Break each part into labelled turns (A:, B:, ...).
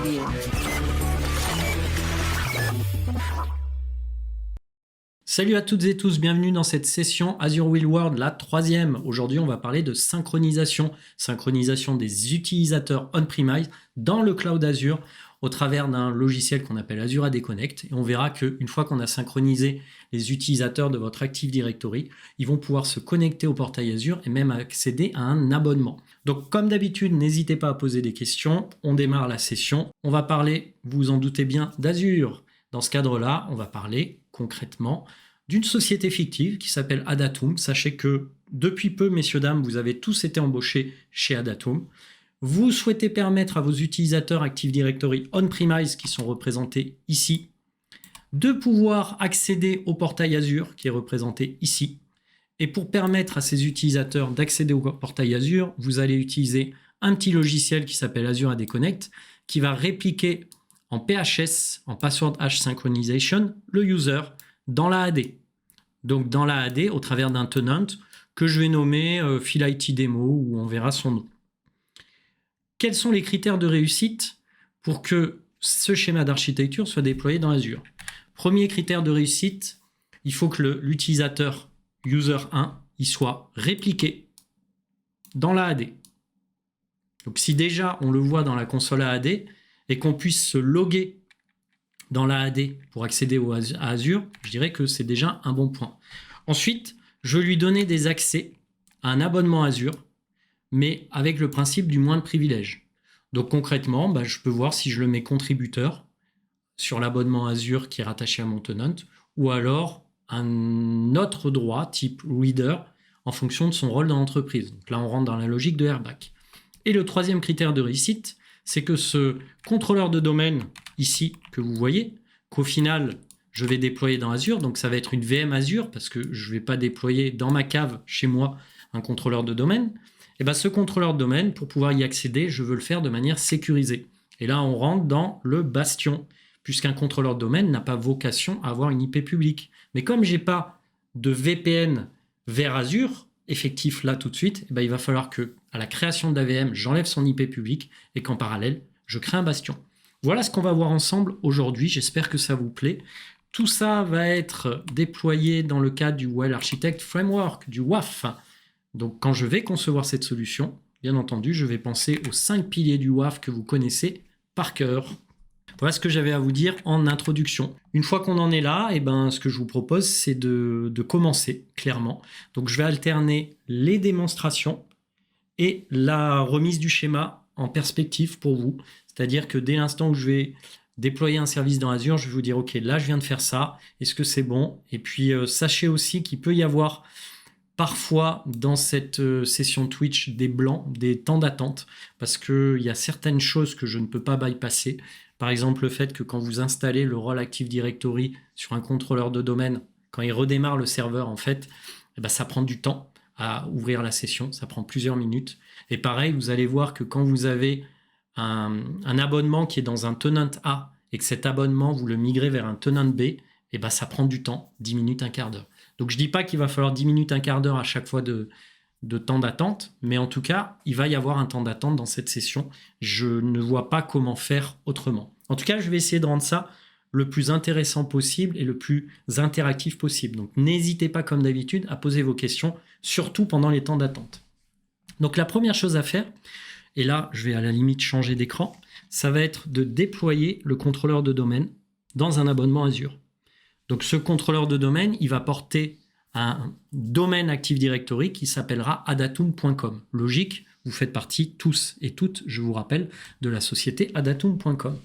A: Overview.
B: Salut à toutes et tous, bienvenue dans cette session Azure Real World, la 3e. Aujourd'hui, on va parler de synchronisation des utilisateurs on-premise dans le cloud Azure au travers d'un logiciel qu'on appelle Azure AD Connect. Et on verra qu'une fois qu'on a synchronisé les utilisateurs de votre Active Directory, ils vont pouvoir se connecter au portail Azure et même accéder à un abonnement. Donc comme d'habitude, n'hésitez pas à poser des questions. On démarre la session. On va parler, vous vous en doutez bien, d'Azure. Dans ce cadre-là, on va parler concrètement d'une société fictive qui s'appelle Adatum. Sachez que depuis peu, messieurs, dames, vous avez tous été embauchés chez Adatum. Vous souhaitez permettre à vos utilisateurs Active Directory on-premise qui sont représentés ici de pouvoir accéder au portail Azure qui est représenté ici. Et pour permettre à ces utilisateurs d'accéder au portail Azure, vous allez utiliser un petit logiciel qui s'appelle Azure AD Connect qui va répliquer en PHS, en Password Hash Synchronization, le user dans la AD. Donc dans la AD, au travers d'un tenant que je vais nommer PhilIT Demo où on verra son nom. Quels sont les critères de réussite pour que ce schéma d'architecture soit déployé dans Azure? Premier critère de réussite, il faut que l'utilisateur user 1 il soit répliqué dans la AD. Donc si déjà on le voit dans la console AD et qu'on puisse se loguer dans la AD pour accéder à Azure, je dirais que c'est déjà un bon point. Ensuite, je vais lui donner des accès à un abonnement Azure, mais avec le principe du moins de privilèges. Donc concrètement, je peux voir si je le mets contributeur sur l'abonnement Azure qui est rattaché à mon tenant, ou alors un autre droit type reader en fonction de son rôle dans l'entreprise. Donc là, on rentre dans la logique de Airback. Et le troisième critère de réussite, c'est que ce contrôleur de domaine ici que vous voyez, qu'au final, je vais déployer dans Azure, donc ça va être une VM Azure parce que je ne vais pas déployer dans ma cave chez moi un contrôleur de domaine. Et bien ce contrôleur de domaine, pour pouvoir y accéder, je veux le faire de manière sécurisée. Et là, on rentre dans le bastion, puisqu'un contrôleur de domaine n'a pas vocation à avoir une IP publique. Mais comme je n'ai pas de VPN vers Azure, effectif là tout de suite, il va falloir que, à la création de la VM, j'enlève son IP publique et qu'en parallèle, je crée un bastion. Voilà ce qu'on va voir ensemble aujourd'hui. J'espère que ça vous plaît. Tout ça va être déployé dans le cadre du Well Architect Framework, du WAF. Donc, quand je vais concevoir cette solution, bien entendu, je vais penser aux 5 piliers du WAF que vous connaissez par cœur. Voilà ce que j'avais à vous dire en introduction. Une fois qu'on en est là, ce que je vous propose, c'est de commencer clairement. Donc, je vais alterner les démonstrations et la remise du schéma en perspective pour vous. C'est-à-dire que dès l'instant où je vais déployer un service dans Azure, je vais vous dire, OK, là, je viens de faire ça. Est-ce que c'est bon? Et puis, sachez aussi qu'il peut y avoir parfois dans cette session Twitch des blancs, des temps d'attente, parce qu'il y a certaines choses que je ne peux pas bypasser. Par exemple, le fait que quand vous installez le rôle Active Directory sur un contrôleur de domaine, quand il redémarre le serveur, en fait, ça prend du temps à ouvrir la session, ça prend plusieurs minutes. Et pareil, vous allez voir que quand vous avez un abonnement qui est dans un tenant A et que cet abonnement, vous le migrez vers un tenant B, ça prend du temps, 10 minutes, un quart d'heure. Donc, je ne dis pas qu'il va falloir 10 minutes, un quart d'heure à chaque fois de temps d'attente, mais en tout cas, il va y avoir un temps d'attente dans cette session. Je ne vois pas comment faire autrement. En tout cas, je vais essayer de rendre ça le plus intéressant possible et le plus interactif possible. Donc, n'hésitez pas, comme d'habitude, à poser vos questions, surtout pendant les temps d'attente. Donc, la première chose à faire, et là, je vais à la limite changer d'écran, ça va être de déployer le contrôleur de domaine dans un abonnement Azure. Donc, ce contrôleur de domaine, il va porter un domaine Active Directory qui s'appellera adatum.com. Logique, vous faites partie tous et toutes, je vous rappelle, de la société adatum.com.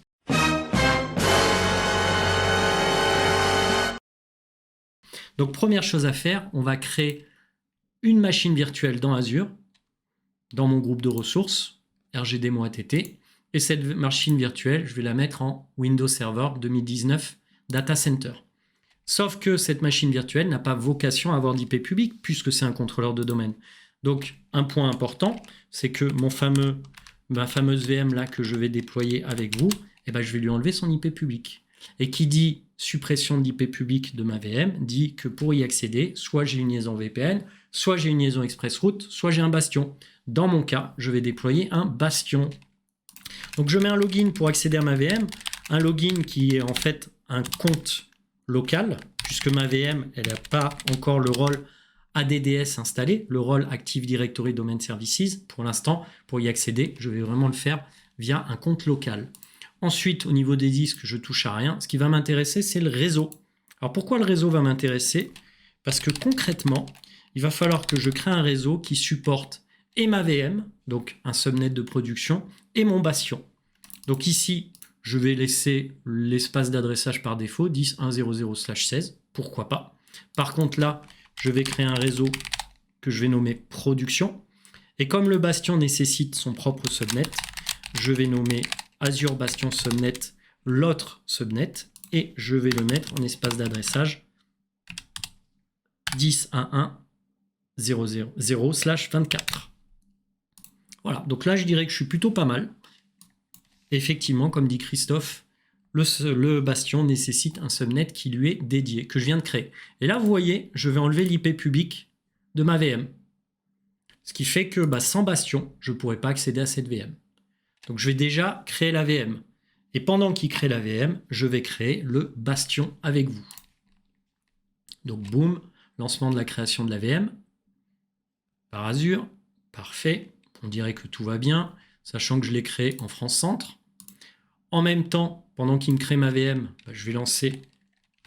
B: Donc, première chose à faire, on va créer une machine virtuelle dans Azure, dans mon groupe de ressources, RGDemo-ATT, et cette machine virtuelle, je vais la mettre en Windows Server 2019 Data Center. Sauf que cette machine virtuelle n'a pas vocation à avoir d'IP public puisque c'est un contrôleur de domaine. Donc, un point important, c'est que ma fameuse VM là que je vais déployer avec vous, je vais lui enlever son IP public. Et qui dit suppression de l'IP public de ma VM dit que pour y accéder, soit j'ai une liaison VPN, soit j'ai une liaison ExpressRoute, soit j'ai un bastion. Dans mon cas, je vais déployer un bastion. Donc je mets un login pour accéder à ma VM, un login qui est en fait un compte local, puisque ma VM, elle n'a pas encore le rôle ADDS installé, le rôle Active Directory Domain Services. Pour l'instant, pour y accéder, je vais vraiment le faire via un compte local. Ensuite, au niveau des disques, je touche à rien. Ce qui va m'intéresser, c'est le réseau. Alors pourquoi le réseau va m'intéresser? Parce que concrètement, il va falloir que je crée un réseau qui supporte et ma VM, donc un subnet de production, et mon bastion. Donc ici, je vais laisser l'espace d'adressage par défaut, 10.1.0.0/16, pourquoi pas. Par contre là, je vais créer un réseau que je vais nommer production. Et comme le bastion nécessite son propre subnet, je vais nommer Azure Bastion Subnet l'autre subnet et je vais le mettre en espace d'adressage 10.1.1.0.0/24. Voilà, donc là je dirais que je suis plutôt pas mal. Effectivement, comme dit Christophe, le bastion nécessite un subnet qui lui est dédié, que je viens de créer. Et là, vous voyez, je vais enlever l'IP public de ma VM. Ce qui fait que sans bastion, je ne pourrais pas accéder à cette VM. Donc je vais déjà créer la VM. Et pendant qu'il crée la VM, je vais créer le bastion avec vous. Donc boum, lancement de la création de la VM par Azure. Parfait. On dirait que tout va bien, sachant que je l'ai créé en France Centre. En même temps, pendant qu'il me crée ma VM, je vais lancer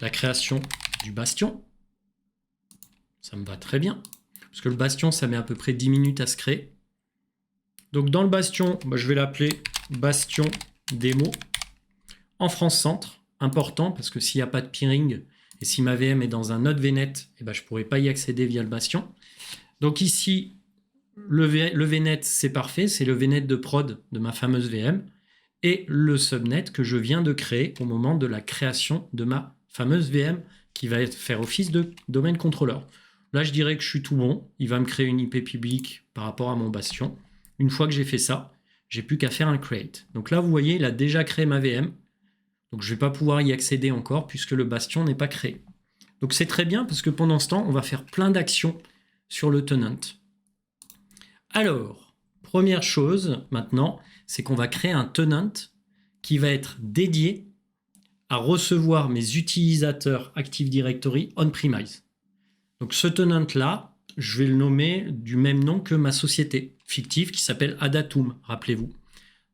B: la création du bastion. Ça me va très bien. Parce que le bastion, ça met à peu près 10 minutes à se créer. Donc dans le bastion, je vais l'appeler bastion démo en France Centre. Important, parce que s'il n'y a pas de peering, et si ma VM est dans un autre VNet, je ne pourrai pas y accéder via le bastion. Donc ici, le VNet, c'est parfait. C'est le VNet de prod de ma fameuse VM. Et le subnet que je viens de créer au moment de la création de ma fameuse VM qui va faire office de domaine controller. Là, je dirais que je suis tout bon. Il va me créer une IP publique par rapport à mon bastion. Une fois que j'ai fait ça, j'ai plus qu'à faire un create. Donc là, vous voyez, il a déjà créé ma VM. Donc je ne vais pas pouvoir y accéder encore puisque le bastion n'est pas créé. Donc c'est très bien parce que pendant ce temps, on va faire plein d'actions sur le tenant. Alors, première chose maintenant, c'est qu'on va créer un tenant qui va être dédié à recevoir mes utilisateurs Active Directory on-premise. Donc ce tenant-là, je vais le nommer du même nom que ma société fictive qui s'appelle Adatum, rappelez-vous.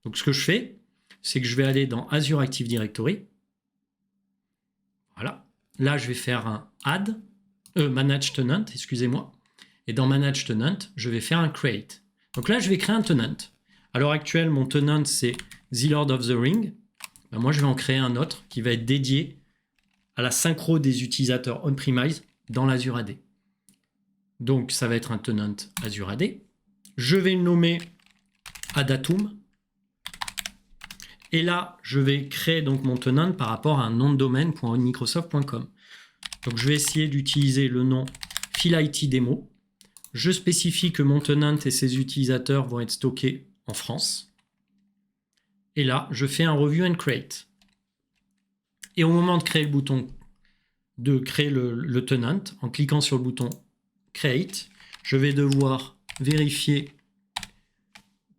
B: Donc ce que je fais, c'est que je vais aller dans Azure Active Directory. Voilà. Là, je vais faire un add, manage tenant, excusez-moi. Et dans manage tenant, je vais faire un create. Donc là, je vais créer un tenant. À l'heure actuelle, mon tenant, c'est The Lord of the Ring. Moi, je vais en créer un autre qui va être dédié à la synchro des utilisateurs on-premise dans l'Azure AD. Donc, ça va être un tenant Azure AD. Je vais le nommer Adatum. Et là, je vais créer donc mon tenant par rapport à un nom de domaine .microsoft.com. Donc, je vais essayer d'utiliser le nom PhilITDemo. Je spécifie que mon tenant et ses utilisateurs vont être stockés en France. Et là, je fais un review and create. Et au moment de créer le bouton, de créer le tenant, en cliquant sur le bouton create, je vais devoir vérifier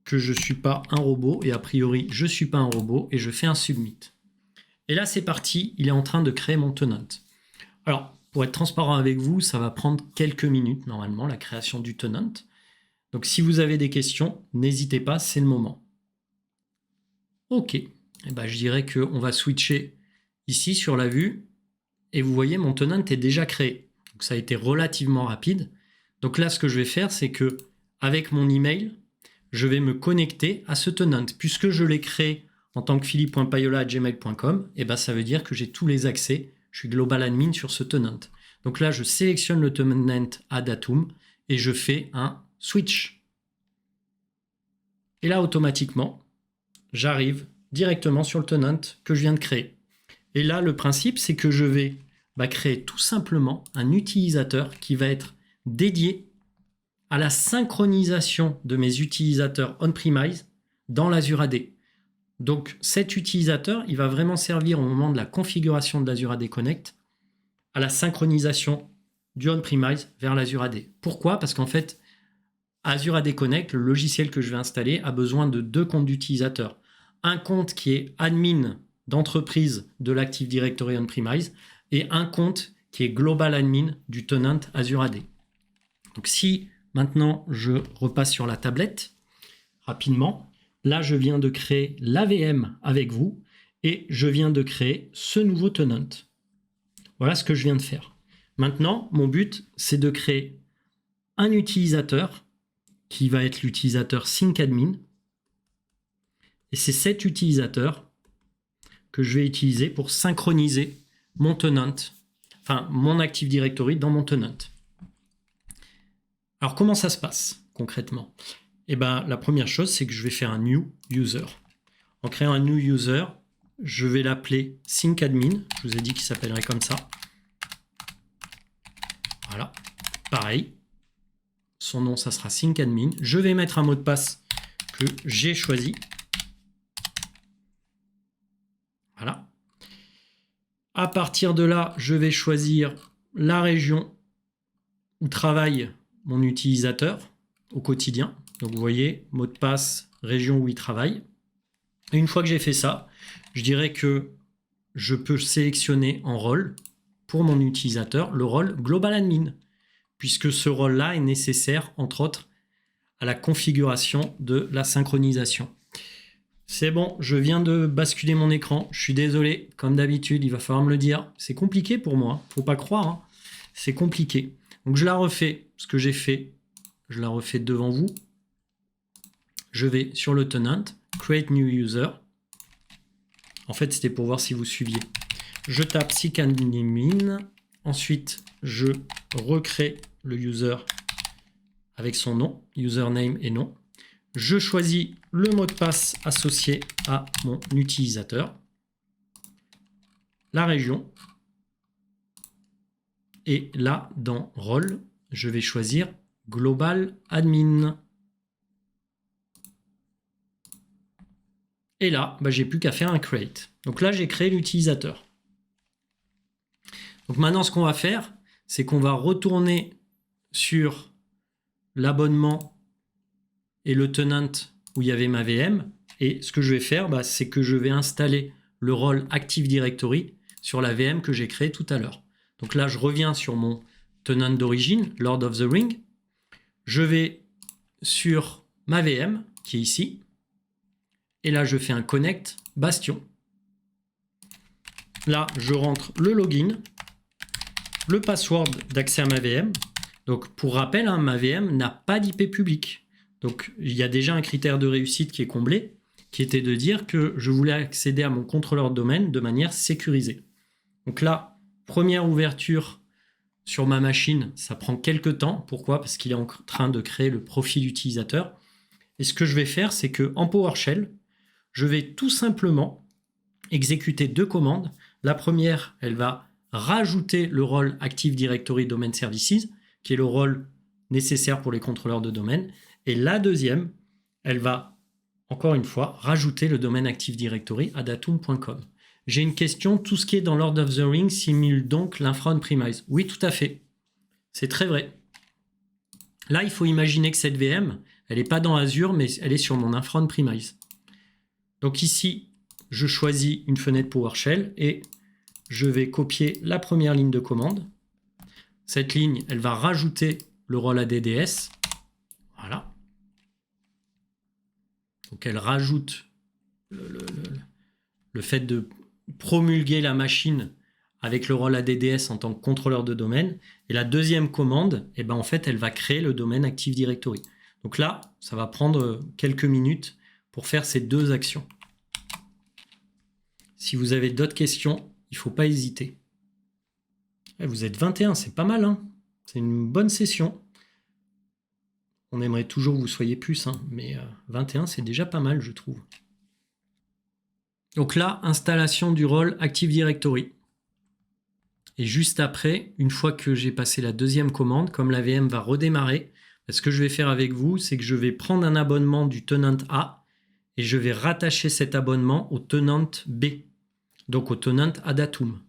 B: que je ne suis pas un robot. Et a priori, je ne suis pas un robot. Et je fais un submit. Et là, c'est parti. Il est en train de créer mon tenant. Alors, pour être transparent avec vous, ça va prendre quelques minutes, normalement, la création du tenant. Donc, si vous avez des questions, n'hésitez pas, c'est le moment. OK. Je dirais qu'on va switcher ici sur la vue. Et vous voyez, mon tenant est déjà créé. Donc, ça a été relativement rapide. Donc là, ce que je vais faire, c'est que avec mon email, je vais me connecter à ce tenant. Puisque je l'ai créé en tant que philippe.payola@gmail.com, ça veut dire que j'ai tous les accès. Je suis global admin sur ce tenant. Donc là, je sélectionne le tenant Adatum et je fais un switch. Et là, automatiquement, j'arrive directement sur le tenant que je viens de créer. Et là, le principe, c'est que je vais créer tout simplement un utilisateur qui va être dédié à la synchronisation de mes utilisateurs on-premise dans l'Azure AD. Donc cet utilisateur, il va vraiment servir au moment de la configuration de l'Azure AD Connect à la synchronisation du on-premise vers l'Azure AD. Pourquoi? Parce qu'en fait, Azure AD Connect, le logiciel que je vais installer, a besoin de 2 comptes d'utilisateurs. un compte qui est admin d'entreprise de l'Active Directory on-premise et un compte qui est global admin du tenant Azure AD. Donc si maintenant je repasse sur la tablette rapidement, là je viens de créer l'AVM avec vous et je viens de créer ce nouveau tenant. Voilà ce que je viens de faire. Maintenant, mon but, c'est de créer un utilisateur qui va être l'utilisateur syncadmin. Et c'est cet utilisateur que je vais utiliser pour synchroniser mon tenant, enfin mon Active Directory dans mon tenant. Alors comment ça se passe concrètement? Eh bien, la première chose, c'est que je vais faire un new user. En créant un new user, je vais l'appeler syncadmin. Je vous ai dit qu'il s'appellerait comme ça. Voilà, pareil. Son nom, ça sera syncadmin. Je vais mettre un mot de passe que j'ai choisi. Voilà. À partir de là, je vais choisir la région où travaille mon utilisateur au quotidien. Donc vous voyez, mot de passe, région où il travaille. Et une fois que j'ai fait ça, je dirais que je peux sélectionner en rôle pour mon utilisateur le rôle Global Admin, puisque ce rôle-là est nécessaire, entre autres, à la configuration de la synchronisation. C'est bon, je viens de basculer mon écran. Je suis désolé, comme d'habitude, il va falloir me le dire. C'est compliqué pour moi, faut pas croire, hein. C'est compliqué. Donc je la refais, ce que j'ai fait, je la refais devant vous. Je vais sur le tenant, Create New User. En fait, c'était pour voir si vous suiviez. Je tape syncadmin. Ensuite, je recrée le user avec son nom, username et nom. Je choisis le mot de passe associé à mon utilisateur, la région, et là, dans rôle, je vais choisir Global Admin. Et là, j'ai plus qu'à faire un create. Donc là, j'ai créé l'utilisateur. Donc maintenant, ce qu'on va faire, c'est qu'on va retourner sur l'abonnement et le tenant où il y avait ma VM. Et ce que je vais faire, c'est que je vais installer le rôle Active Directory sur la VM que j'ai créée tout à l'heure. Donc là, je reviens sur mon tenant d'origine, Lord of the Ring. Je vais sur ma VM, qui est ici. Et là, je fais un connect Bastion. Là, je rentre le login, le password d'accès à ma VM. Donc, pour rappel, ma VM n'a pas d'IP public. Donc, il y a déjà un critère de réussite qui est comblé, qui était de dire que je voulais accéder à mon contrôleur de domaine de manière sécurisée. Donc là, première ouverture sur ma machine, ça prend quelques temps. Pourquoi? Parce qu'il est en train de créer le profil utilisateur. Et ce que je vais faire, c'est qu'en PowerShell, je vais tout simplement exécuter deux commandes. La première, elle va rajouter le rôle Active Directory Domain Services, qui est le rôle nécessaire pour les contrôleurs de domaine. Et la deuxième, elle va, encore une fois, rajouter le domaine Active Directory à datum.com. J'ai une question, tout ce qui est dans Lord of the Rings simule donc l'infra on-premise? Oui, tout à fait. C'est très vrai. Là, il faut imaginer que cette VM, elle n'est pas dans Azure, mais elle est sur mon infra on-premise. Donc ici, je choisis une fenêtre PowerShell et je vais copier la première ligne de commande. Cette ligne, elle va rajouter le rôle ADDS. Voilà. Donc elle rajoute le fait de promulguer la machine avec le rôle ADDS en tant que contrôleur de domaine. Et la deuxième commande, en fait, elle va créer le domaine Active Directory. Donc là, ça va prendre quelques minutes pour faire ces deux actions. Si vous avez d'autres questions, il ne faut pas hésiter. Vous êtes 21, c'est pas mal, hein? C'est une bonne session. On aimerait toujours que vous soyez plus, hein, mais 21, c'est déjà pas mal, je trouve. Donc là, installation du rôle Active Directory. Et juste après, une fois que j'ai passé la deuxième commande, comme la VM va redémarrer, ce que je vais faire avec vous, c'est que je vais prendre un abonnement du tenant A et je vais rattacher cet abonnement au tenant B, donc au tenant à Datum.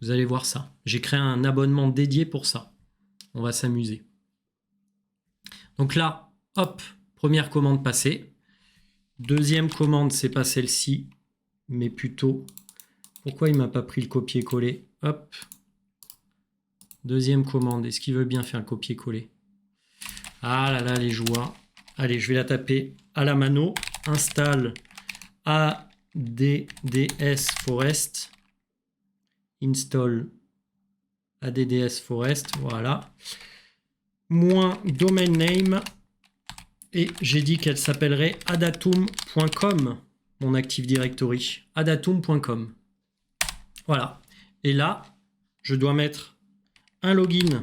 B: Vous allez voir ça. J'ai créé un abonnement dédié pour ça. On va s'amuser. Donc là, hop, première commande passée. Deuxième commande, c'est pas celle-ci, mais plutôt... Pourquoi il m'a pas pris le copier-coller? Hop. Deuxième commande. Est-ce qu'il veut bien faire le copier-coller? Ah là là, les joies. Allez, je vais la taper à la mano. Install ADDS Forest. Install ADDS Forest. Voilà. Moins domain name. Et j'ai dit qu'elle s'appellerait adatum.com. Mon Active Directory. adatum.com. Voilà. Et là, je dois mettre un login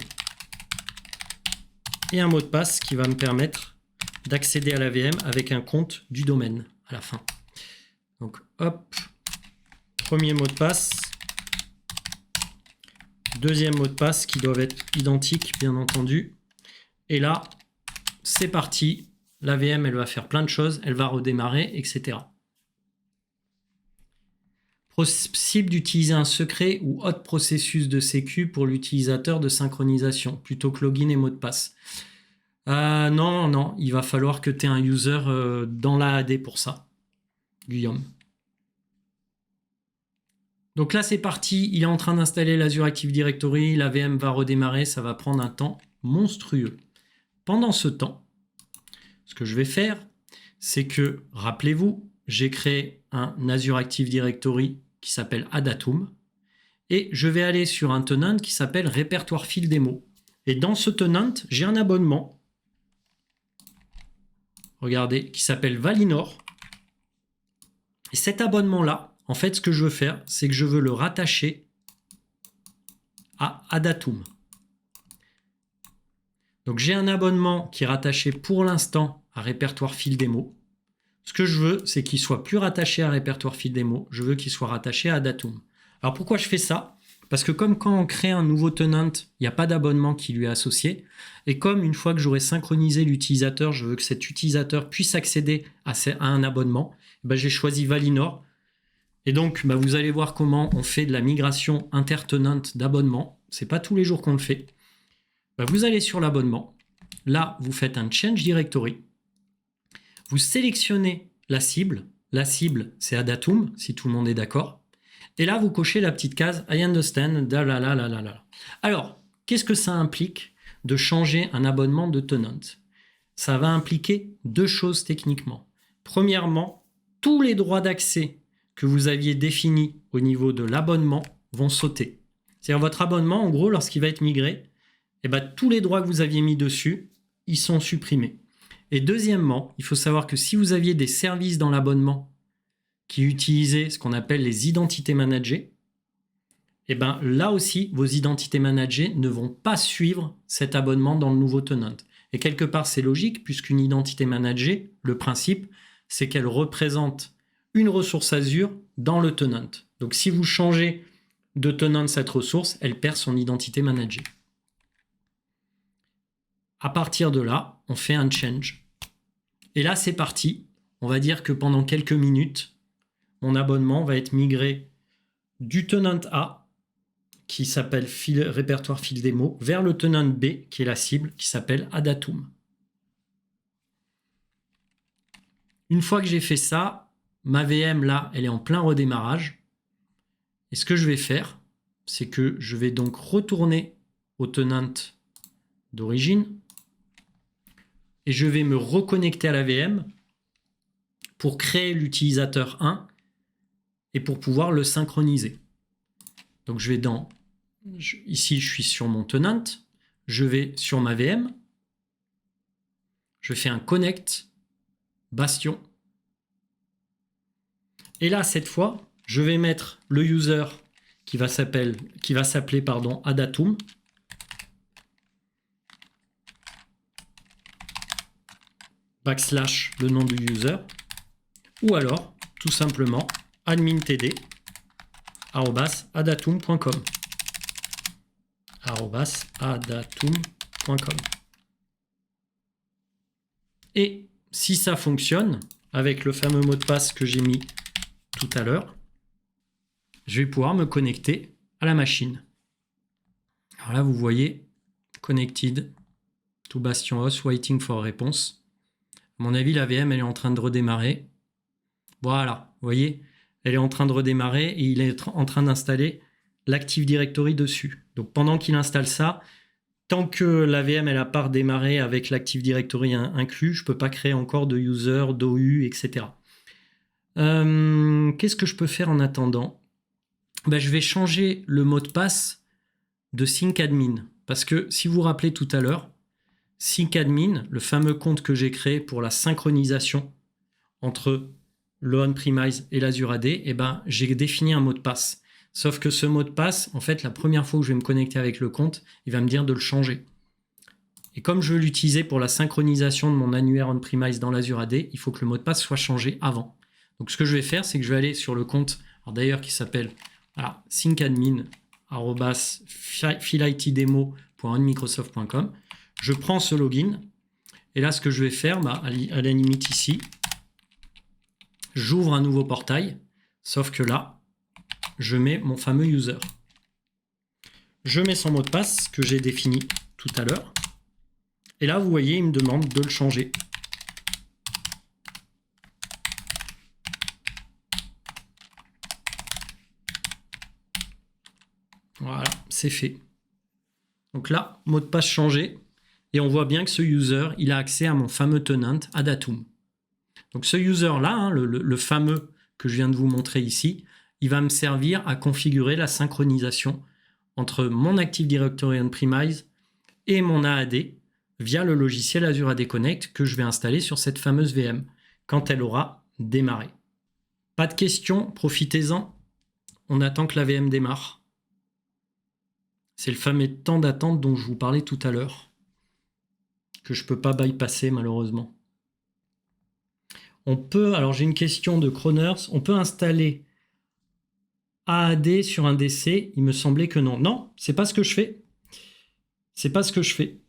B: et un mot de passe qui va me permettre d'accéder à la VM avec un compte du domaine à la fin. Donc hop, premier mot de passe, deuxième mot de passe qui doivent être identiques bien entendu. Et là, c'est parti. La VM, elle va faire plein de choses, elle va redémarrer, etc. Possible d'utiliser un secret ou autre processus de sécu pour l'utilisateur de synchronisation, plutôt que login et mot de passe. Non, il va falloir que tu aies un user dans la AD pour ça, Guillaume. Donc là, c'est parti, il est en train d'installer l'Azure Active Directory, la VM va redémarrer, ça va prendre un temps monstrueux. Pendant ce temps, ce que je vais faire, c'est que, rappelez-vous, j'ai créé un Azure Active Directory qui s'appelle Adatum, et je vais aller sur un tenant qui s'appelle répertoire file démo. Et dans ce tenant, j'ai un abonnement, regardez, qui s'appelle Valinor. Et cet abonnement-là, en fait, ce que je veux faire, c'est que je veux le rattacher à Adatum. Donc j'ai un abonnement qui est rattaché pour l'instant à répertoire file démo. Ce que je veux, c'est qu'il soit plus rattaché à répertoire file démo. Je veux qu'il soit rattaché à Adatum. Alors pourquoi je fais ça? Parce que comme quand on crée un nouveau tenant, il n'y a pas d'abonnement qui lui est associé. Et comme une fois que j'aurai synchronisé l'utilisateur, je veux que cet utilisateur puisse accéder à un abonnement, j'ai choisi Valinor. Et donc, vous allez voir comment on fait de la migration intertenant d'abonnement. Ce n'est pas tous les jours qu'on le fait. Vous allez sur l'abonnement. Là, vous faites un Change Directory. Vous sélectionnez la cible. La cible, c'est Adatum, si tout le monde est d'accord. Et là, vous cochez la petite case I understand. Alors, qu'est-ce que ça implique de changer un abonnement de tenant? Ça va impliquer deux choses techniquement. Premièrement, tous les droits d'accès que vous aviez définis au niveau de l'abonnement vont sauter. C'est-à-dire votre abonnement, en gros, lorsqu'il va être migré, tous les droits que vous aviez mis dessus, ils sont supprimés. Et deuxièmement, il faut savoir que si vous aviez des services dans l'abonnement qui utilisaient ce qu'on appelle les identités managées, là aussi, vos identités managées ne vont pas suivre cet abonnement dans le nouveau tenant. Et quelque part, c'est logique, puisqu'une identité managée, le principe, c'est qu'elle représente une ressource Azure dans le tenant. Donc si vous changez de tenant cette ressource, elle perd son identité managée. À partir de là, on fait un change. Et là, c'est parti. On va dire que pendant quelques minutes, mon abonnement va être migré du tenant A, qui s'appelle répertoire file démo, vers le tenant B, qui est la cible, qui s'appelle Adatum. Une fois que j'ai fait ça, ma VM, là, elle est en plein redémarrage. Et ce que je vais faire, c'est que je vais donc retourner au tenant d'origine et je vais me reconnecter à la VM pour créer l'utilisateur 1 et pour pouvoir le synchroniser. Donc je vais ici je suis sur mon tenant, je vais sur ma VM, je fais un connect bastion. Et là, cette fois, je vais mettre le user qui va s'appeler Adatum. / le nom du user. Ou alors, tout simplement, admin_td @adatum.com. @adatum.com. Et si ça fonctionne, avec le fameux mot de passe que j'ai mis tout à l'heure, je vais pouvoir me connecter à la machine. Alors là, vous voyez, connected to Bastion host, waiting for réponse. À mon avis, la VM, elle est en train de redémarrer. Voilà, vous voyez, elle est en train de redémarrer et il est en train d'installer l'Active Directory dessus. Donc pendant qu'il installe ça, tant que la VM elle n'a pas redémarré avec l'Active Directory inclus, je ne peux pas créer encore de user, d'OU, etc. Qu'est-ce que je peux faire en attendant? Je vais changer le mot de passe de syncadmin. Parce que si vous vous rappelez tout à l'heure, syncadmin, le fameux compte que j'ai créé pour la synchronisation entre le on-premise et l'Azure AD, j'ai défini un mot de passe. Sauf que ce mot de passe, en fait, la première fois où je vais me connecter avec le compte, il va me dire de le changer. Et comme je veux l'utiliser pour la synchronisation de mon annuaire on-premise dans l'Azure AD, il faut que le mot de passe soit changé avant. Donc ce que je vais faire, c'est que je vais aller sur le compte, d'ailleurs qui s'appelle syncadmin@philitdemo.onmicrosoft.com. Je prends ce login et là ce que je vais faire, à la limite ici, j'ouvre un nouveau portail, sauf que là, je mets mon fameux user. Je mets son mot de passe que j'ai défini tout à l'heure. Et là, vous voyez, il me demande de le changer. Voilà, c'est fait. Donc là, mot de passe changé. Et on voit bien que ce user, il a accès à mon fameux tenant Adatum. Donc ce user-là, le fameux que je viens de vous montrer ici, il va me servir à configurer la synchronisation entre mon Active Directory on-premise et mon AAD via le logiciel Azure AD Connect que je vais installer sur cette fameuse VM quand elle aura démarré. Pas de questions, profitez-en. On attend que la VM démarre. C'est le fameux temps d'attente dont je vous parlais tout à l'heure, que je ne peux pas bypasser malheureusement. On peut, alors j'ai une question de Kroners, on peut installer AAD sur un DC? Il me semblait que non. Non, c'est pas ce que je fais. C'est pas ce que je fais.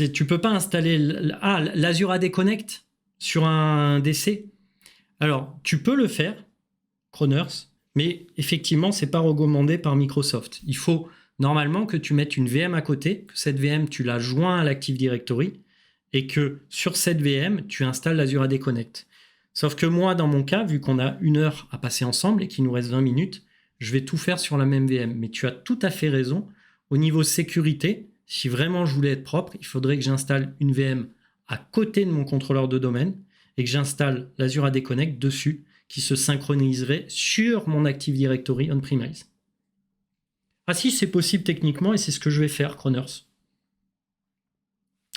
B: Tu peux pas installer l'Azure AD Connect sur un DC. Alors, tu peux le faire, Kroners, mais effectivement, c'est pas recommandé par Microsoft. Il faut normalement que tu mettes une VM à côté, que cette VM, tu la joins à l'Active Directory et que sur cette VM, tu installes l'Azure AD Connect. Sauf que moi, dans mon cas, vu qu'on a 1 heure à passer ensemble et qu'il nous reste 20 minutes, je vais tout faire sur la même VM. Mais tu as tout à fait raison. Au niveau sécurité, si vraiment je voulais être propre, il faudrait que j'installe une VM à côté de mon contrôleur de domaine et que j'installe l'Azure AD Connect dessus, qui se synchroniserait sur mon Active Directory on-premise. Ah si, c'est possible techniquement et c'est ce que je vais faire, Kroners.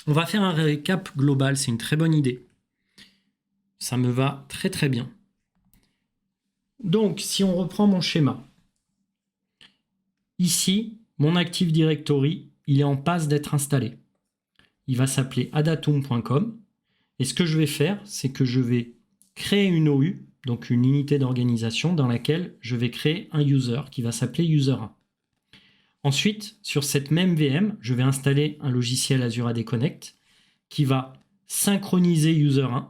B: On va faire un récap global, c'est une très bonne idée. Ça me va très très bien. Donc, si on reprend mon schéma, ici, mon Active Directory, il est en passe d'être installé. Il va s'appeler adatum.com. Et ce que je vais faire, c'est que je vais créer une OU, donc une unité d'organisation, dans laquelle je vais créer un user qui va s'appeler user1. Ensuite, sur cette même VM, je vais installer un logiciel Azure AD Connect qui va synchroniser user1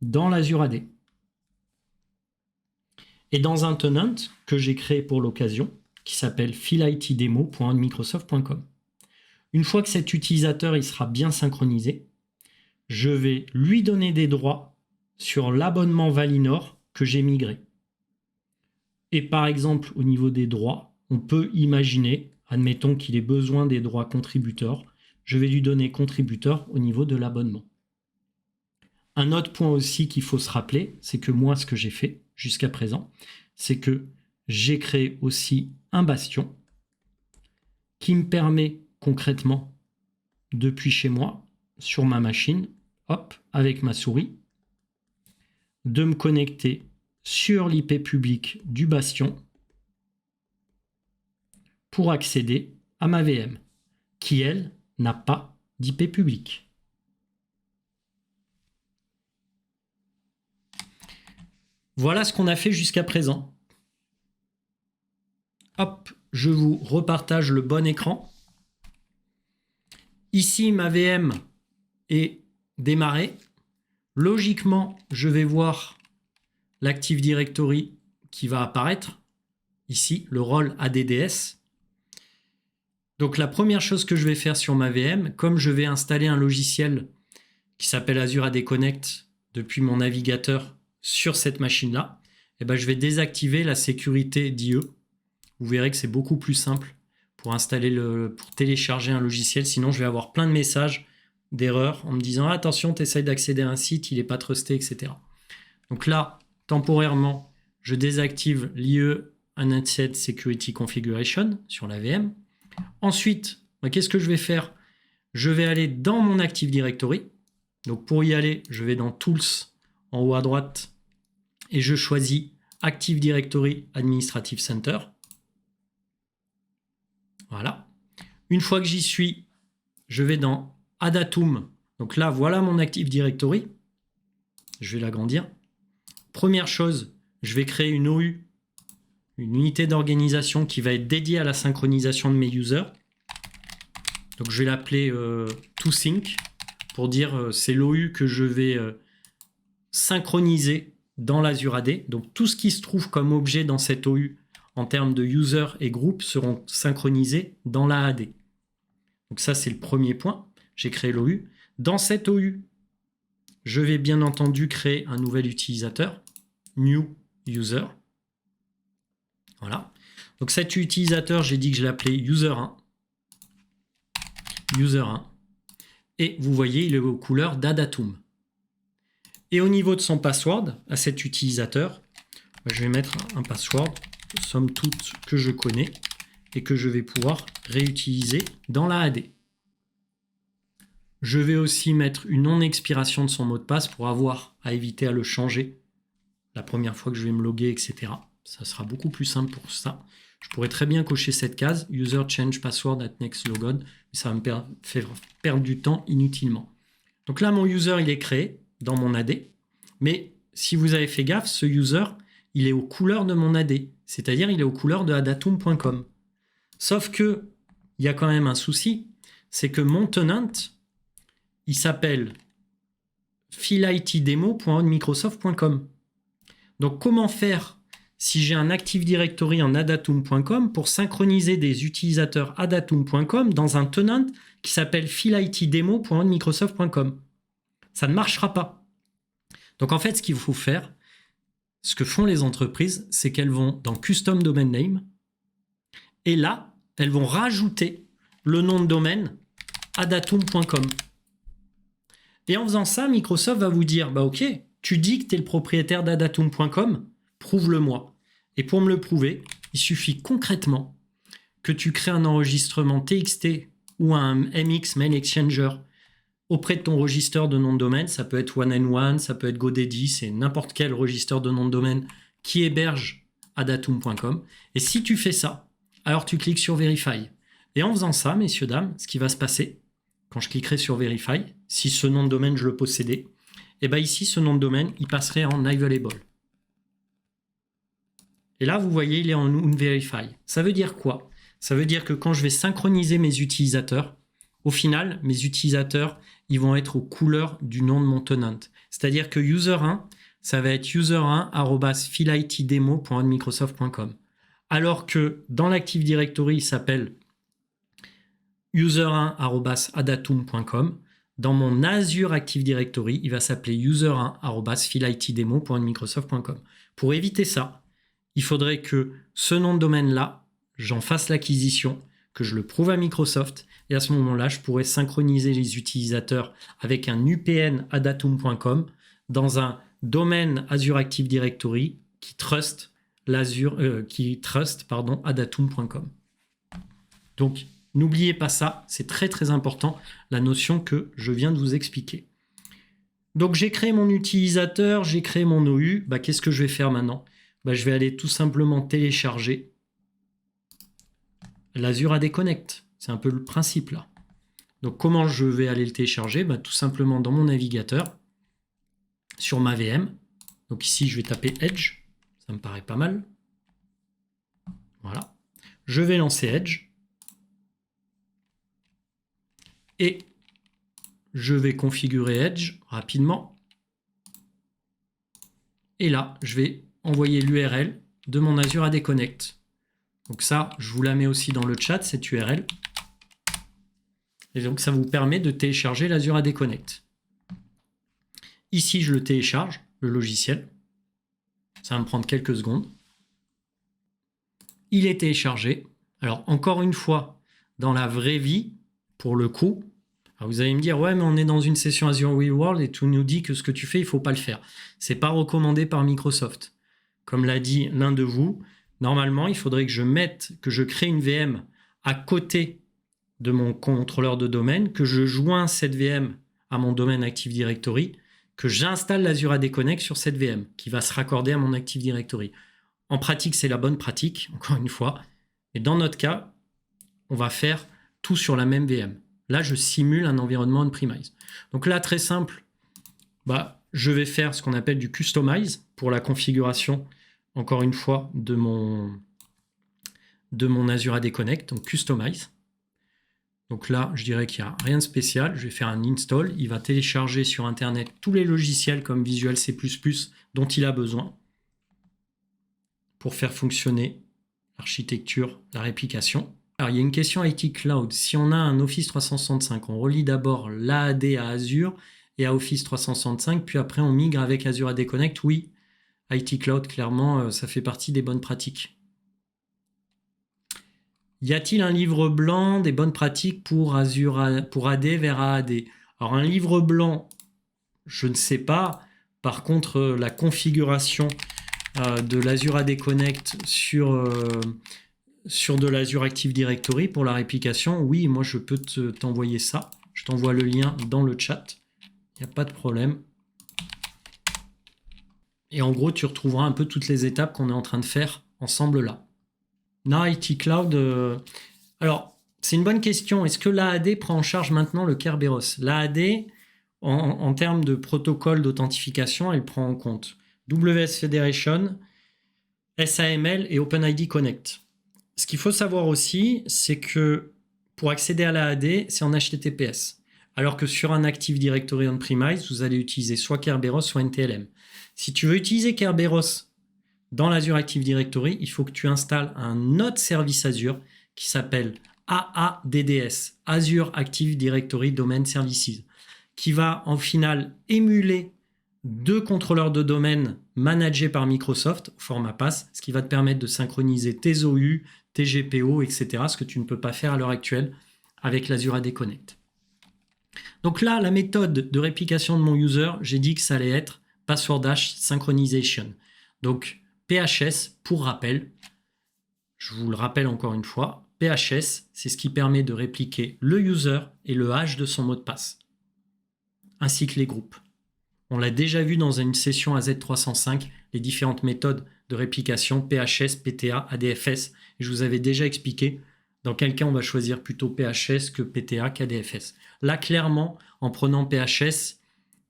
B: dans l'Azure AD. Et dans un tenant que j'ai créé pour l'occasion, qui s'appelle philitdemo.microsoft.com. Une fois que cet utilisateur il sera bien synchronisé, je vais lui donner des droits sur l'abonnement Valinor que j'ai migré. Et par exemple, au niveau des droits, on peut imaginer, admettons qu'il ait besoin des droits contributeurs, je vais lui donner contributeur au niveau de l'abonnement. Un autre point aussi qu'il faut se rappeler, c'est que moi, ce que j'ai fait jusqu'à présent, c'est que j'ai créé aussi un bastion qui me permet concrètement, depuis chez moi, sur ma machine, hop, avec ma souris, de me connecter sur l'IP public du bastion pour accéder à ma VM, qui, elle, n'a pas d'IP public. Voilà ce qu'on a fait jusqu'à présent. Hop, je vous repartage le bon écran. Ici, ma VM est démarrée. Logiquement, je vais voir l'Active Directory qui va apparaître. Ici, le rôle ADDS. Donc, la première chose que je vais faire sur ma VM, comme je vais installer un logiciel qui s'appelle Azure AD Connect depuis mon navigateur sur cette machine-là, eh ben, je vais désactiver la sécurité d'IE. Vous verrez que c'est beaucoup plus simple pour télécharger un logiciel. Sinon, je vais avoir plein de messages d'erreurs en me disant attention, tu essayes d'accéder à un site, il n'est pas trusté, etc. Donc là, temporairement, je désactive l'IE Unnamed Security Configuration sur la VM. Ensuite, qu'est-ce que je vais faire? Je vais aller dans mon Active Directory. Donc pour y aller, je vais dans Tools en haut à droite et je choisis Active Directory Administrative Center. Voilà. Une fois que j'y suis, je vais dans Adatum. Donc là, voilà mon Active Directory. Je vais l'agrandir. Première chose, je vais créer une OU, une unité d'organisation qui va être dédiée à la synchronisation de mes users. Donc je vais l'appeler ToSync pour dire c'est l'OU que je vais synchroniser dans l'Azure AD. Donc tout ce qui se trouve comme objet dans cette OU en termes de user et groupe seront synchronisés dans la AD. Donc ça c'est le premier point. J'ai créé l'OU. Dans cette OU, je vais bien entendu créer un nouvel utilisateur, New User. Voilà. Donc cet utilisateur, j'ai dit que je l'appelais User1. User1. Et vous voyez, il est aux couleurs d'Adatum. Et au niveau de son password, à cet utilisateur, je vais mettre un password, somme toute, que je connais et que je vais pouvoir réutiliser dans la AD. Je vais aussi mettre une non-expiration de son mot de passe pour avoir à éviter à le changer la première fois que je vais me loguer, etc. Ça sera beaucoup plus simple pour ça. Je pourrais très bien cocher cette case, User Change Password at Next Logon, mais ça va me faire perdre du temps inutilement. Donc là, mon user, il est créé dans mon AD, mais si vous avez fait gaffe, ce user, il est aux couleurs de mon AD, c'est-à-dire il est aux couleurs de adatum.com. Sauf que, il y a quand même un souci, c'est que mon tenant, il s'appelle philitdemo.microsoft.com. Donc comment faire si j'ai un Active Directory en adatum.com pour synchroniser des utilisateurs adatum.com dans un tenant qui s'appelle philitdemo.microsoft.com? Ça ne marchera pas. Donc en fait, ce qu'il faut faire, ce que font les entreprises, c'est qu'elles vont dans Custom Domain Name et là, elles vont rajouter le nom de domaine adatum.com. Et en faisant ça, Microsoft va vous dire, bah ok, tu dis que tu es le propriétaire d'adatum.com, prouve-le-moi. Et pour me le prouver, il suffit concrètement que tu crées un enregistrement TXT ou un MX Mail Exchanger auprès de ton registre de nom de domaine. Ça peut être One-and-One, ça peut être GoDaddy, c'est n'importe quel registre de nom de domaine qui héberge adatum.com. Et si tu fais ça, alors tu cliques sur Verify. Et en faisant ça, messieurs, dames, ce qui va se passer, quand je cliquerai sur Verify, si ce nom de domaine je le possédais, et bien ici, ce nom de domaine, il passerait en Available. Et là, vous voyez, il est en Unverify. Ça veut dire quoi? Ça veut dire que quand je vais synchroniser mes utilisateurs, au final, mes utilisateurs, ils vont être aux couleurs du nom de mon tenant. C'est-à-dire que user1, ça va être user1@philitdemo.microsoft.com. Alors que dans l'Active Directory, il s'appelle user1@adatum.com. Dans mon Azure Active Directory, il va s'appeler user1@philitdemo.microsoft.com. Pour éviter ça, il faudrait que ce nom de domaine-là, j'en fasse l'acquisition, que je le prouve à Microsoft, et à ce moment-là, je pourrais synchroniser les utilisateurs avec un UPN adatum.com dans un domaine Azure Active Directory qui trust adatum.com. Donc, n'oubliez pas ça, c'est très très important, la notion que je viens de vous expliquer. Donc, j'ai créé mon utilisateur, j'ai créé mon OU. Qu'est-ce que je vais faire maintenant? Je vais aller tout simplement télécharger l'Azure AD Connect. C'est un peu le principe là. Donc, comment je vais aller le télécharger? Tout simplement dans mon navigateur, sur ma VM. Donc ici, je vais taper Edge. Ça me paraît pas mal. Voilà. Je vais lancer Edge. Et je vais configurer Edge rapidement. Et là, je vais envoyer l'URL de mon Azure AD Connect. Donc ça, je vous la mets aussi dans le chat, cette URL. Et donc, ça vous permet de télécharger l'Azure AD Connect. Ici, je le télécharge, le logiciel. Ça va me prendre quelques secondes. Il est téléchargé. Alors, encore une fois, dans la vraie vie, pour le coup, alors vous allez me dire, ouais, mais on est dans une session Azure Real World et tout nous dit que ce que tu fais, il ne faut pas le faire. Ce n'est pas recommandé par Microsoft. Comme l'a dit l'un de vous, normalement, il faudrait que je crée une VM à côté de mon contrôleur de domaine, que je joins cette VM à mon domaine Active Directory, que j'installe l'Azure AD Connect sur cette VM, qui va se raccorder à mon Active Directory. En pratique, c'est la bonne pratique, encore une fois. Et dans notre cas, on va faire tout sur la même VM. Là, je simule un environnement on-premise. Donc là, très simple, je vais faire ce qu'on appelle du customize pour la configuration, encore une fois, de mon Azure AD Connect, donc customize. Donc là, je dirais qu'il n'y a rien de spécial. Je vais faire un install. Il va télécharger sur Internet tous les logiciels comme Visual C++ dont il a besoin pour faire fonctionner l'architecture, la réplication. Alors, il y a une question IT Cloud. Si on a un Office 365, on relie d'abord l'AAD à Azure et à Office 365, puis après on migre avec Azure AD Connect. Oui, IT Cloud, clairement, ça fait partie des bonnes pratiques. Y a-t-il un livre blanc des bonnes pratiques pour AD vers AAD? Alors, un livre blanc, je ne sais pas. Par contre, la configuration de l'Azure AD Connect sur de l'Azure Active Directory pour la réplication, oui, moi je peux t'envoyer ça. Je t'envoie le lien dans le chat. Il n'y a pas de problème. Et en gros, tu retrouveras un peu toutes les étapes qu'on est en train de faire ensemble là. IT Cloud, alors c'est une bonne question. Est-ce que l'AAD prend en charge maintenant le Kerberos? L'AAD, en termes de protocole d'authentification, elle prend en compte WS Federation, SAML et OpenID Connect. Ce qu'il faut savoir aussi, c'est que pour accéder à l'AAD, c'est en HTTPS. Alors que sur un Active Directory on-premise, vous allez utiliser soit Kerberos, soit NTLM. Si tu veux utiliser Kerberos dans l'Azure Active Directory, il faut que tu installes un autre service Azure qui s'appelle AADDS, Azure Active Directory Domain Services, qui va en final émuler 2 contrôleurs de domaine managés par Microsoft au format PaaS, ce qui va te permettre de synchroniser tes OU, tes GPO, etc., ce que tu ne peux pas faire à l'heure actuelle avec l'Azure AD Connect. Donc là, la méthode de réplication de mon user, j'ai dit que ça allait être Password Hash Synchronization. Donc, PHS, pour rappel, je vous le rappelle encore une fois, PHS, c'est ce qui permet de répliquer le user et le hash de son mot de passe, ainsi que les groupes. On l'a déjà vu dans une session AZ305, les différentes méthodes de réplication PHS, PTA, ADFS. Je vous avais déjà expliqué dans quel cas on va choisir plutôt PHS que PTA qu'ADFS. Là, clairement, en prenant PHS,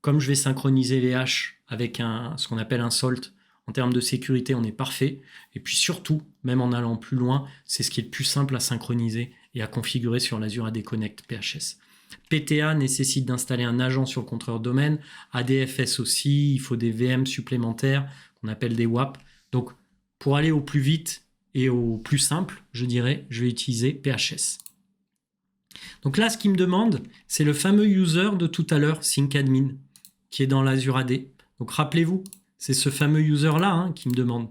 B: comme je vais synchroniser les hashes avec ce qu'on appelle un salt, en termes de sécurité, on est parfait. Et puis surtout, même en allant plus loin, c'est ce qui est le plus simple à synchroniser et à configurer sur l'Azure AD Connect PHS. PTA nécessite d'installer un agent sur le contrôleur domaine. ADFS aussi, il faut des VM supplémentaires qu'on appelle des WAP. Donc, pour aller au plus vite et au plus simple, je dirais, je vais utiliser PHS. Donc là, ce qu'il me demande, c'est le fameux user de tout à l'heure, syncadmin, qui est dans l'Azure AD. Donc rappelez-vous, c'est ce fameux user-là qui me demande.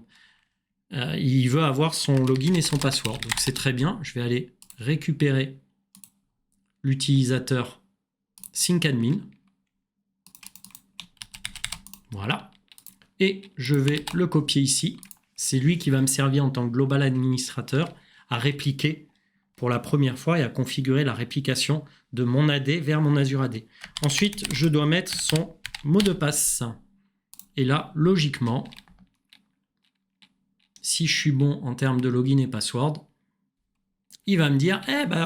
B: Il veut avoir son login et son password. Donc c'est très bien, je vais aller récupérer l'utilisateur syncadmin. Voilà. Et je vais le copier ici. C'est lui qui va me servir en tant que global administrateur à répliquer pour la première fois et à configurer la réplication de mon AD vers mon Azure AD. Ensuite, je dois mettre son mot de passe. Et là, logiquement, si je suis bon en termes de login et password, il va me dire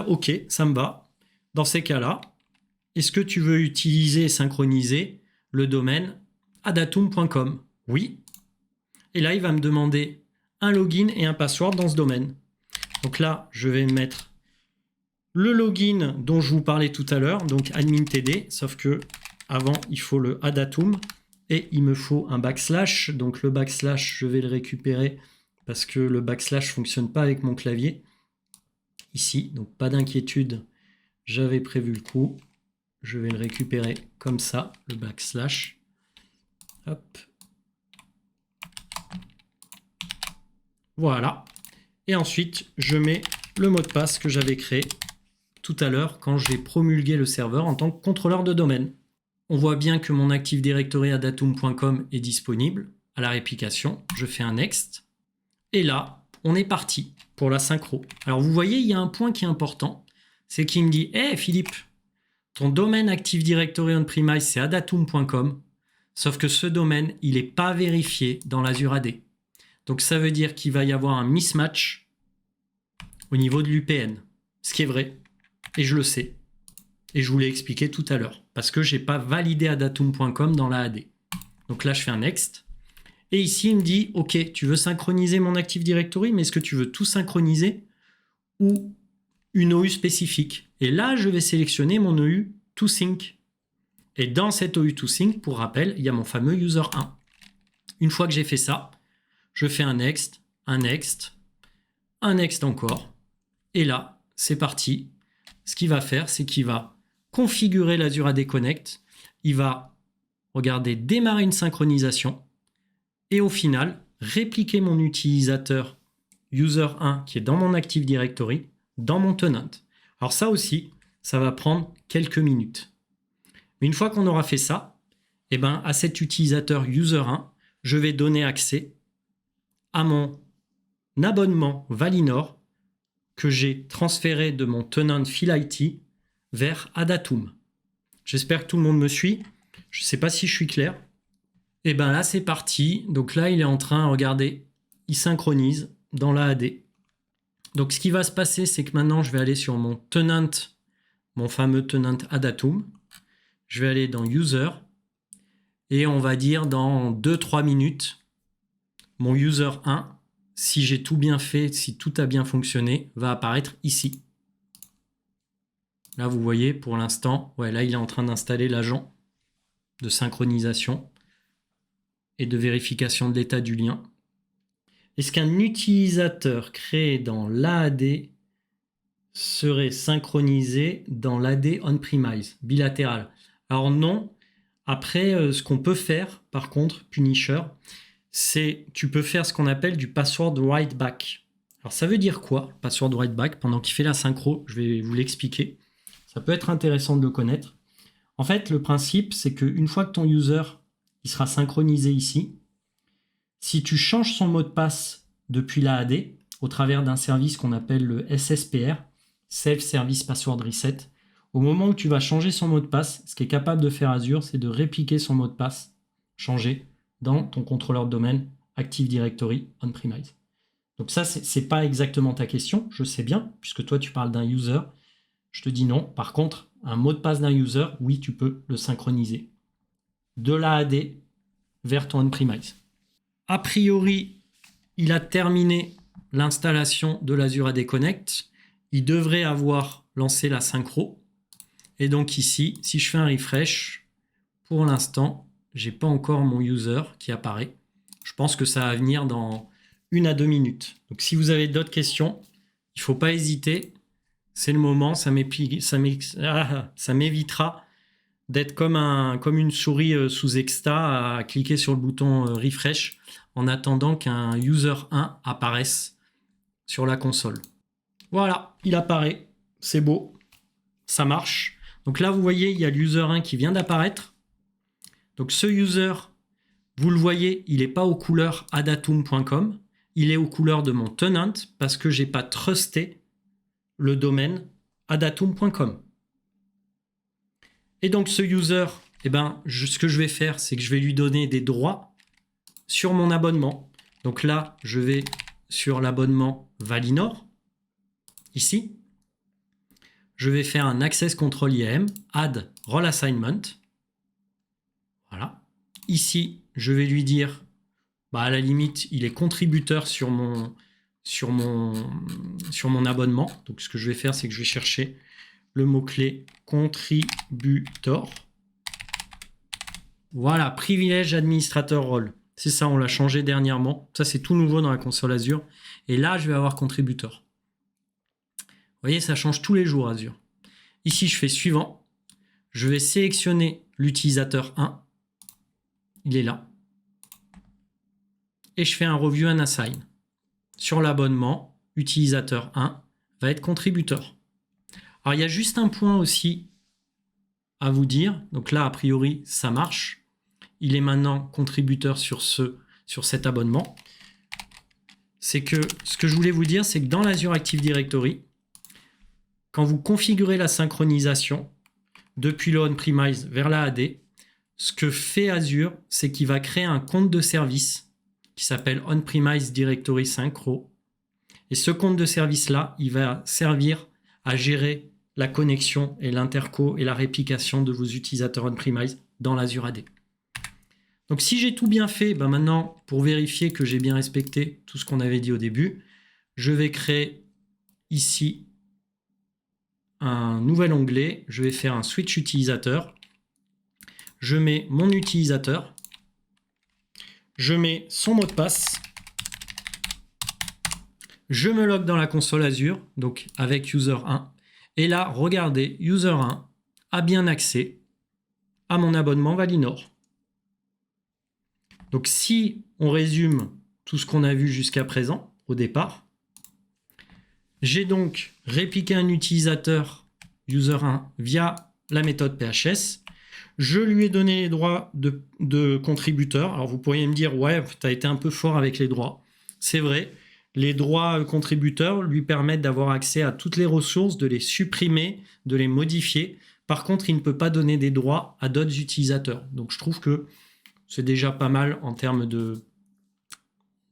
B: ok, ça me va. Dans ces cas-là, est-ce que tu veux utiliser et synchroniser le domaine adatum.com? Oui. Et là, il va me demander un login et un password dans ce domaine. Donc là, je vais mettre le login dont je vous parlais tout à l'heure, donc admin.td, sauf que avant, il faut le adatum et il me faut un backslash. Donc le backslash, je vais le récupérer parce que le backslash ne fonctionne pas avec mon clavier. Ici, donc pas d'inquiétude, j'avais prévu le coup. Je vais le récupérer comme ça, le backslash. Hop. Voilà. Et ensuite, je mets le mot de passe que j'avais créé tout à l'heure quand j'ai promulgué le serveur en tant que contrôleur de domaine. On voit bien que mon Active Directory adatum.com est disponible à la réplication. Je fais un next. Et là, on est parti pour la synchro. Alors vous voyez, il y a un point qui est important. C'est qu'il me dit, hey Philippe, ton domaine Active Directory on-premise, c'est adatum.com. Sauf que ce domaine, il n'est pas vérifié dans l'Azure AD. Donc ça veut dire qu'il va y avoir un mismatch au niveau de l'UPN. Ce qui est vrai. Et je le sais. Et je vous l'ai expliqué tout à l'heure. Parce que je n'ai pas validé adatum.com dans la AD. Donc là, je fais un next. Et ici, il me dit, OK, tu veux synchroniser mon Active Directory, mais est-ce que tu veux tout synchroniser ou une OU spécifique? Et là, je vais sélectionner mon OU ToSync. Et dans cette OU ToSync, pour rappel, il y a mon fameux user 1. Une fois que j'ai fait ça, je fais un next, un next, un next encore. Et là, c'est parti. Ce qu'il va faire, c'est qu'il va configurer l'Azure AD Connect. Il va, regardez, démarrer une synchronisation. Et au final, répliquer mon utilisateur user1 qui est dans mon Active Directory, dans mon tenant. Alors ça aussi, ça va prendre quelques minutes. Mais une fois qu'on aura fait ça, eh ben, à cet utilisateur user1, je vais donner accès à mon abonnement Valinor que j'ai transféré de mon tenant PhilIT vers Adatum. J'espère que tout le monde me suit. Je ne sais pas si je suis clair. Et bien là, c'est parti. Donc là, il est en train, regardez, il synchronise dans la AD. Donc ce qui va se passer, c'est que maintenant, je vais aller sur mon tenant, mon fameux tenant Adatum. Je vais aller dans User. Et on va dire dans 2-3 minutes, mon User 1, si j'ai tout bien fait, si tout a bien fonctionné, va apparaître ici. Là, vous voyez, pour l'instant, ouais, là, il est en train d'installer l'agent de synchronisation et de vérification de l'état du lien. Est-ce qu'un utilisateur créé dans l'AD serait synchronisé dans l'AD on-premise, bilatéral? Alors non. Après, ce qu'on peut faire, par contre, Punisher, c'est tu peux faire ce qu'on appelle du password write back. Alors ça veut dire quoi, password write back? Pendant qu'il fait la synchro, je vais vous l'expliquer. Ça peut être intéressant de le connaître. En fait, le principe, c'est qu'une fois que ton user il sera synchronisé ici, si tu changes son mot de passe depuis la AD, au travers d'un service qu'on appelle le SSPR, Self Service Password Reset, au moment où tu vas changer son mot de passe, ce qui est capable de faire Azure, c'est de répliquer son mot de passe changé dans ton contrôleur de domaine Active Directory on-premise. Donc ça, c'est pas exactement ta question, je sais bien, puisque toi, tu parles d'un user. Je te dis non. Par contre, un mot de passe d'un user, oui, tu peux le synchroniser de la AD vers ton on-premise. A priori, il a terminé l'installation de l'Azure AD Connect. Il devrait avoir lancé la synchro. Et donc ici, si je fais un refresh, pour l'instant, j'ai pas encore mon user qui apparaît. Je pense que ça va venir dans 1 à 2 minutes. Donc si vous avez d'autres questions, il ne faut pas hésiter. C'est le moment, ça m'évitera d'être comme une souris sous Exta à cliquer sur le bouton refresh en attendant qu'un user 1 apparaisse sur la console. Voilà, il apparaît, c'est beau, ça marche. Donc là, vous voyez, il y a l'user 1 qui vient d'apparaître. Donc ce user, vous le voyez, il n'est pas aux couleurs adatum.com, il est aux couleurs de mon tenant parce que je n'ai pas trusté le domaine adatum.com. Et donc ce user, ce que je vais faire, c'est que je vais lui donner des droits sur mon abonnement. Donc là, je vais sur l'abonnement Valinor, ici. Je vais faire un Access Control IAM, Add Role Assignment. Voilà. Ici, je vais lui dire, à la limite, il est contributeur sur mon abonnement. Donc ce que je vais faire, c'est que je vais chercher le mot-clé contributor. Voilà, privilège administrateur rôle. C'est ça, on l'a changé dernièrement. Ça, c'est tout nouveau dans la console Azure. Et là, je vais avoir contributeur. Vous voyez, ça change tous les jours Azure. Ici, je fais suivant. Je vais sélectionner l'utilisateur 1. Il est là. et je fais un review and assign. Sur l'abonnement, utilisateur 1 va être contributeur. Alors, il y a juste un point aussi à vous dire. Donc là, a priori, ça marche. Il est maintenant contributeur sur cet abonnement. C'est que ce que je voulais vous dire, c'est que dans l'Azure Active Directory, quand vous configurez la synchronisation depuis le on-premise vers la AD, ce que fait Azure, c'est qu'il va créer un compte de service qui s'appelle On-Premise Directory Synchro. Et ce compte de service-là, il va servir à gérer la connexion et l'interco et la réplication de vos utilisateurs on-premise dans l'Azure AD. Donc si j'ai tout bien fait, maintenant, pour vérifier que j'ai bien respecté tout ce qu'on avait dit au début, je vais créer ici un nouvel onglet. Je vais faire un switch utilisateur. Je mets mon utilisateur. Je mets son mot de passe. Je me log dans la console Azure, donc avec user 1. Et là, regardez, user 1 a bien accès à mon abonnement Valinor. Donc si on résume tout ce qu'on a vu jusqu'à présent, au départ, j'ai donc répliqué un utilisateur user 1 via la méthode PHS. Je lui ai donné les droits de contributeur. Alors vous pourriez me dire, ouais, tu as été un peu fort avec les droits. C'est vrai, les droits contributeurs lui permettent d'avoir accès à toutes les ressources, de les supprimer, de les modifier. Par contre, il ne peut pas donner des droits à d'autres utilisateurs. Donc je trouve que c'est déjà pas mal en termes de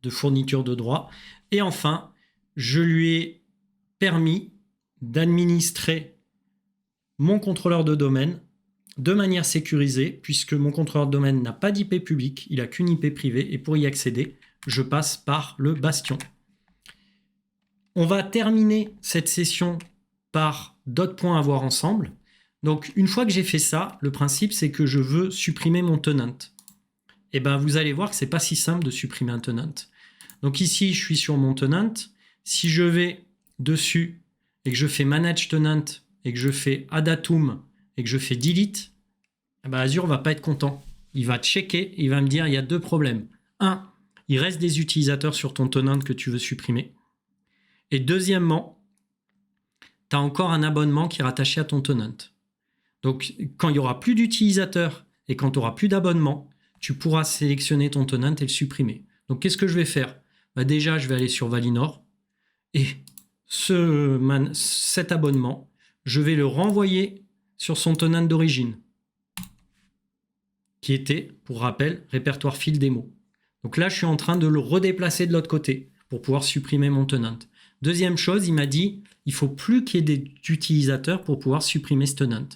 B: fourniture de droits. Et enfin, je lui ai permis d'administrer mon contrôleur de domaine de manière sécurisée, puisque mon contrôleur de domaine n'a pas d'IP public, il n'a qu'une IP privée, et pour y accéder, je passe par le bastion. On va terminer cette session par d'autres points à voir ensemble. Donc, une fois que j'ai fait ça, le principe, c'est que je veux supprimer mon tenant. Et vous allez voir que ce n'est pas si simple de supprimer un tenant. Donc ici, je suis sur mon tenant. Si je vais dessus et que je fais Manage Tenant et que je fais Add Atom et que je fais Delete, Azure ne va pas être content. Il va checker, il va me dire il y a deux problèmes. Un, il reste des utilisateurs sur ton tenant que tu veux supprimer. Et deuxièmement, tu as encore un abonnement qui est rattaché à ton tenant. Donc, quand il n'y aura plus d'utilisateurs et quand tu n'auras plus d'abonnement, tu pourras sélectionner ton tenant et le supprimer. Donc, qu'est-ce que je vais faire ? Déjà, je vais aller sur Valinor et cet abonnement, je vais le renvoyer sur son tenant d'origine, qui était, pour rappel, répertoire file démo. Donc là, je suis en train de le redéplacer de l'autre côté pour pouvoir supprimer mon tenant. Deuxième chose, il m'a dit, il faut plus qu'il y ait d'utilisateurs pour pouvoir supprimer ce tenant.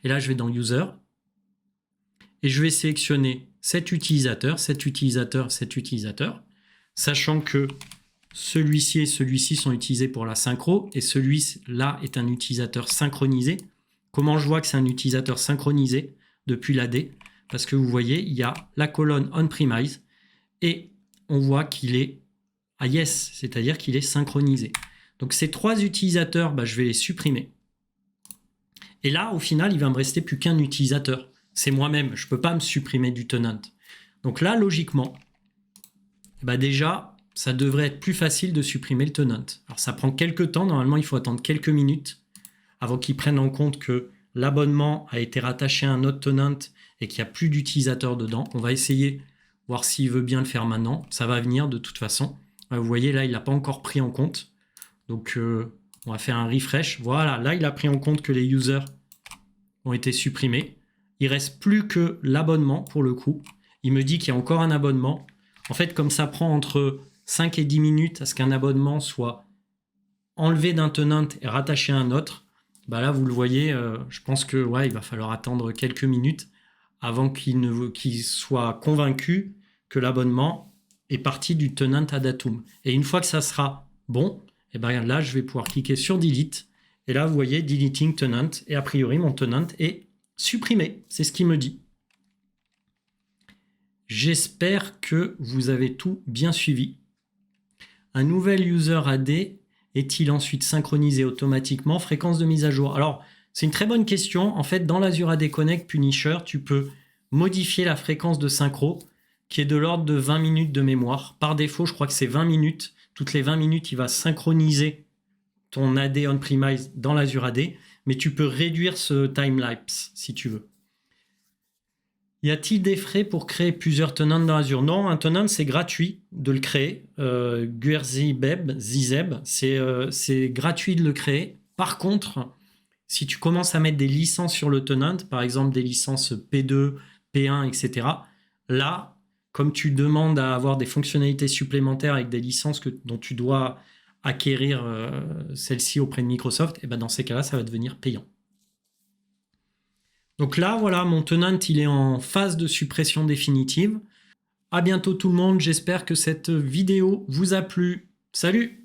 B: Et là, je vais dans User et je vais sélectionner cet utilisateur, cet utilisateur, cet utilisateur, sachant que celui-ci et celui-ci sont utilisés pour la synchro et celui-là est un utilisateur synchronisé. Comment je vois que c'est un utilisateur synchronisé depuis l'AD ? Parce que vous voyez, il y a la colonne on-premise et on voit qu'il est à yes, c'est-à-dire qu'il est synchronisé. Donc ces trois utilisateurs, je vais les supprimer. Et là, au final, il va me rester plus qu'un utilisateur. C'est moi-même, je ne peux pas me supprimer du tenant. Donc là, logiquement, déjà, ça devrait être plus facile de supprimer le tenant. Alors ça prend quelques temps, normalement il faut attendre quelques minutes avant qu'ils prennent en compte que l'abonnement a été rattaché à un autre tenant et qu'il n'y a plus d'utilisateurs dedans. On va essayer, voir s'il veut bien le faire maintenant. Ça va venir de toute façon. Vous voyez, là, il n'a pas encore pris en compte. Donc, on va faire un refresh. Voilà, là, il a pris en compte que les users ont été supprimés. Il ne reste plus que l'abonnement pour le coup. Il me dit qu'il y a encore un abonnement. En fait, comme ça prend entre 5 et 10 minutes à ce qu'un abonnement soit enlevé d'un tenant et rattaché à un autre, là, vous le voyez, je pense que il va falloir attendre quelques minutes avant qu'il soit convaincu que l'abonnement est parti du tenant Add Atom. Et une fois que ça sera bon, là, je vais pouvoir cliquer sur Delete. Et là, vous voyez, Deleting Tenant. Et a priori, mon tenant est supprimé. C'est ce qu'il me dit. J'espère que vous avez tout bien suivi. Un nouvel user AD est-il ensuite synchronisé automatiquement? Fréquence de mise à jour. Alors, c'est une très bonne question. En fait, dans l'Azure AD Connect Punisher, tu peux modifier la fréquence de synchro qui est de l'ordre de 20 minutes de mémoire. Par défaut, je crois que c'est 20 minutes. Toutes les 20 minutes, il va synchroniser ton AD on-premise dans l'Azure AD, mais tu peux réduire ce time-lapse si tu veux. Y a-t-il des frais pour créer plusieurs tenants dans Azure? Non, un tenant, c'est gratuit de le créer. Guerzybeb, c'est gratuit de le créer. Par contre, si tu commences à mettre des licences sur le tenant, par exemple des licences P2, P1, etc., là, comme tu demandes à avoir des fonctionnalités supplémentaires avec des licences dont tu dois acquérir celles-ci auprès de Microsoft, et ben dans ces cas-là, ça va devenir payant. Donc là, voilà, mon tenant, il est en phase de suppression définitive. À bientôt tout le monde, j'espère que cette vidéo vous a plu. Salut!